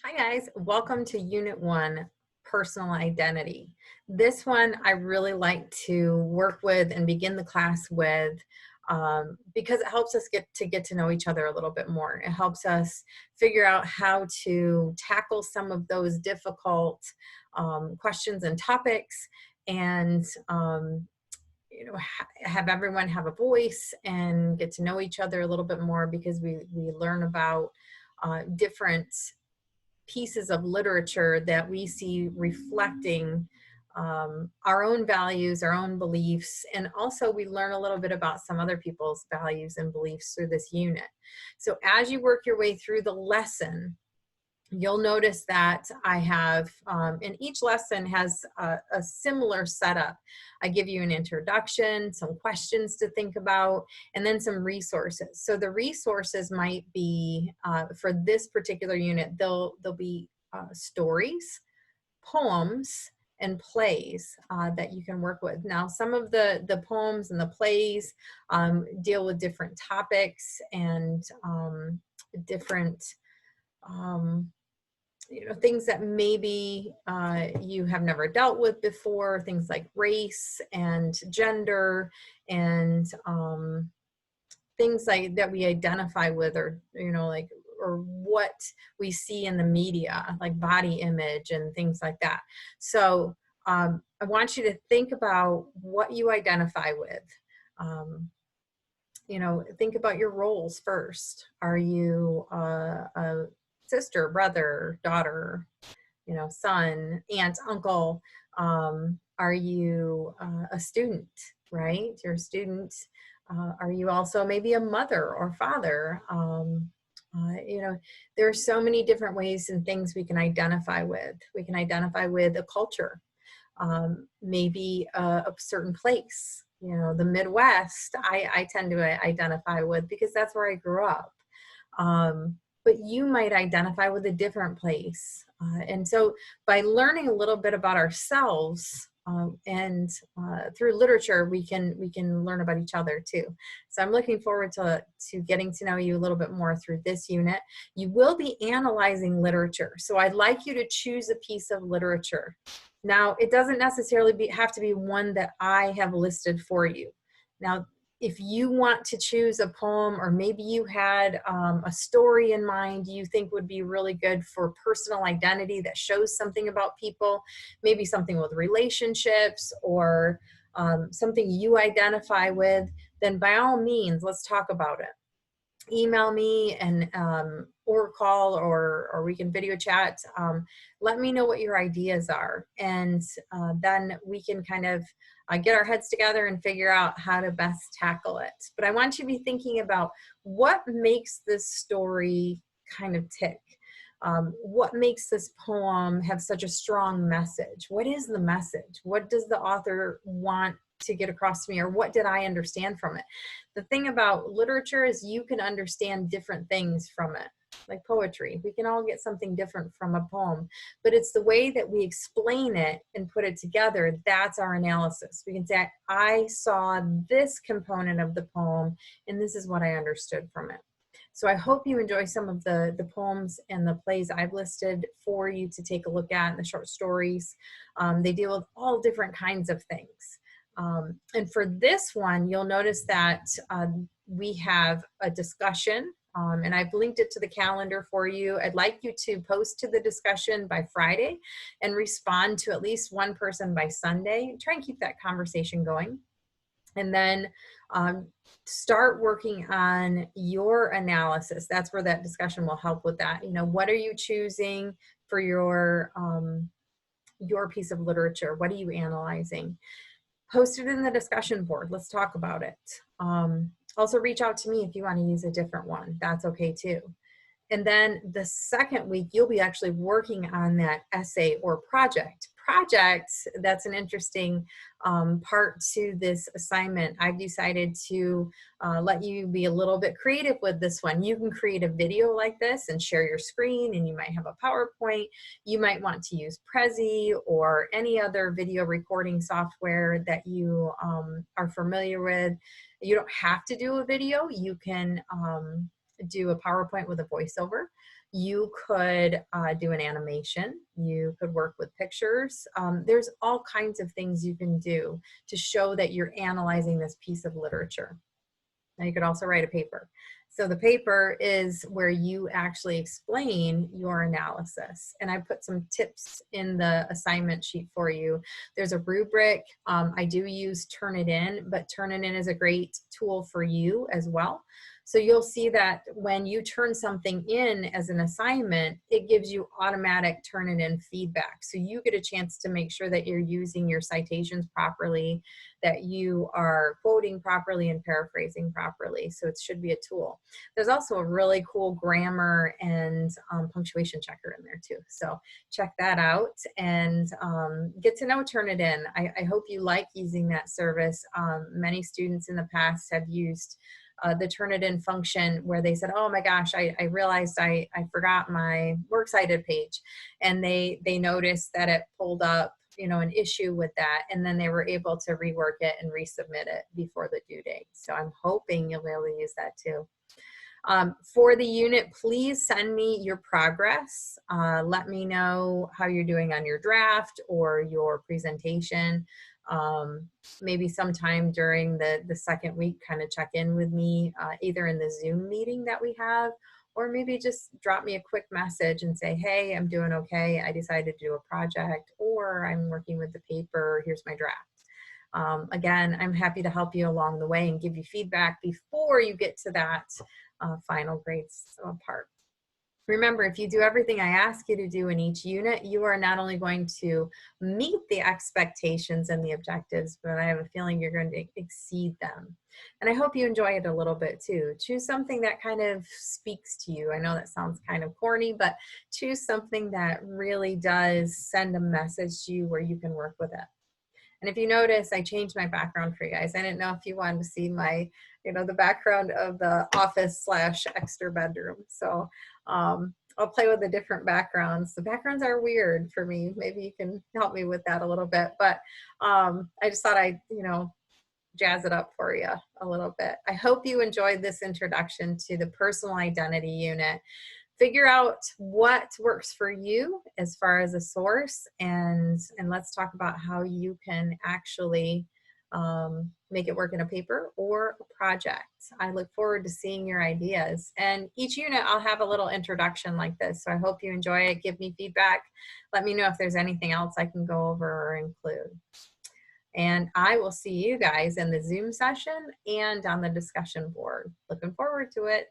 Hi guys, welcome to Unit 1, Personal Identity. This one I really like to work with and begin the class with because it helps us get to know each other a little bit more. It helps us figure out how to tackle some of those difficult questions and topics and have everyone have a voice and get to know each other a little bit more because we learn about different pieces of literature that we see reflecting our own values, our own beliefs, and also we learn a little bit about some other people's values and beliefs through this unit. So as you work your way through the lesson, you'll notice that I have, and each lesson has a similar setup. I give you an introduction, some questions to think about, and then some resources. So the resources might be, for this particular unit, they'll be stories, poems, and plays that you can work with. Now, some of the poems and the plays deal with different topics and different um, things that maybe you have never dealt with before, things like race and gender and things like that we identify with, or like, or what we see in the media, like body image and things like that. So I want you to think about what you identify with. um, think about your roles first. Are you a sister, brother, daughter, son, aunt, uncle? Are you a student, right? You're a student. Are you also maybe a mother or father? There are so many different ways and things we can identify with. We can identify with a culture, maybe a certain place. The Midwest, I tend to identify with because that's where I grew up. But you might identify with a different place. And so by learning a little bit about ourselves and through literature, we can learn about each other too. So I'm looking forward to getting to know you a little bit more through this unit. You will be analyzing literature. So I'd like you to choose a piece of literature. Now, it doesn't necessarily have to be one that I have listed for you. Now, if you want to choose a poem, or maybe you had a story in mind you think would be really good for personal identity that shows something about people, maybe something with relationships or something you identify with, then by all means, let's talk about it. Email me and or call, or we can video chat. Let me know what your ideas are, and then we can kind of get our heads together and figure out how to best tackle it. But I want you to be thinking about what makes this story kind of tick. What makes this poem have such a strong message? What is the message? What does the author want to get across to me, or what did I understand from it? The thing about literature is you can understand different things from it. Like poetry, we can all get something different from a poem, but it's the way that we explain it and put it together. That's our analysis. We can say, I saw this component of the poem and this is what I understood from it. So I hope you enjoy some of the poems and the plays I've listed for you to take a look at, the short stories. They deal with all different kinds of things. And for this one, you'll notice that we have a discussion, and I've linked it to the calendar for you. I'd like you to post to the discussion by Friday and respond to at least one person by Sunday. Try and keep that conversation going. And then start working on your analysis. That's where that discussion will help with that. What are you choosing for your piece of literature? What are you analyzing? Post it in the discussion board. Let's talk about it. Also reach out to me if you want to use a different one. That's okay too. And then the second week, you'll be actually working on that essay or project. That's an interesting part to this assignment. I've decided to let you be a little bit creative with this one. You can create a video like this and share your screen, and you might have a PowerPoint. You might want to use Prezi or any other video recording software that you are familiar with. You don't have to do a video. You can do a PowerPoint with a voiceover. You could do an animation. You could work with pictures. There's all kinds of things you can do to show that you're analyzing this piece of literature. Now you could also write a paper. So the paper is where you actually explain your analysis. And I put some tips in the assignment sheet for you. There's a rubric. I do use Turnitin, but Turnitin is a great tool for you as well. So you'll see that when you turn something in as an assignment, it gives you automatic Turnitin feedback. So you get a chance to make sure that you're using your citations properly, that you are quoting properly and paraphrasing properly. So it should be a tool. There's also a really cool grammar and punctuation checker in there too. So check that out and get to know Turnitin. I hope you like using that service. Many students in the past have used the Turnitin function where they said, oh my gosh, I realized I forgot my works cited page. And they noticed that it pulled up, you know, an issue with that. And then they were able to rework it and resubmit it before the due date. So I'm hoping you'll be able to use that too. For the unit, please send me your progress. Let me know how you're doing on your draft or your presentation. Maybe sometime during the second week, kind of check in with me, either in the Zoom meeting that we have, or maybe just drop me a quick message and say, hey, I'm doing okay. I decided to do a project, or I'm working with the paper. Here's my draft. Again, I'm happy to help you along the way and give you feedback before you get to that final grades part. Remember, if you do everything I ask you to do in each unit, you are not only going to meet the expectations and the objectives, but I have a feeling you're going to exceed them. And I hope you enjoy it a little bit too. Choose something that kind of speaks to you. I know that sounds kind of corny, but choose something that really does send a message to you where you can work with it. And if you notice, I changed my background for you guys. I didn't know if you wanted to see my, you know, the background of the office / extra bedroom. So I'll play with the different backgrounds. The backgrounds are weird for me. Maybe you can help me with that a little bit. But I just thought I'd, you know, jazz it up for you a little bit. I hope you enjoyed this introduction to the personal identity unit. Figure out what works for you as far as a source, and let's talk about how you can actually make it work in a paper or a project. I look forward to seeing your ideas. And each unit I'll have a little introduction like this. So I hope you enjoy it. Give me feedback. Let me know if there's anything else I can go over or include. And I will see you guys in the Zoom session and on the discussion board. Looking forward to it.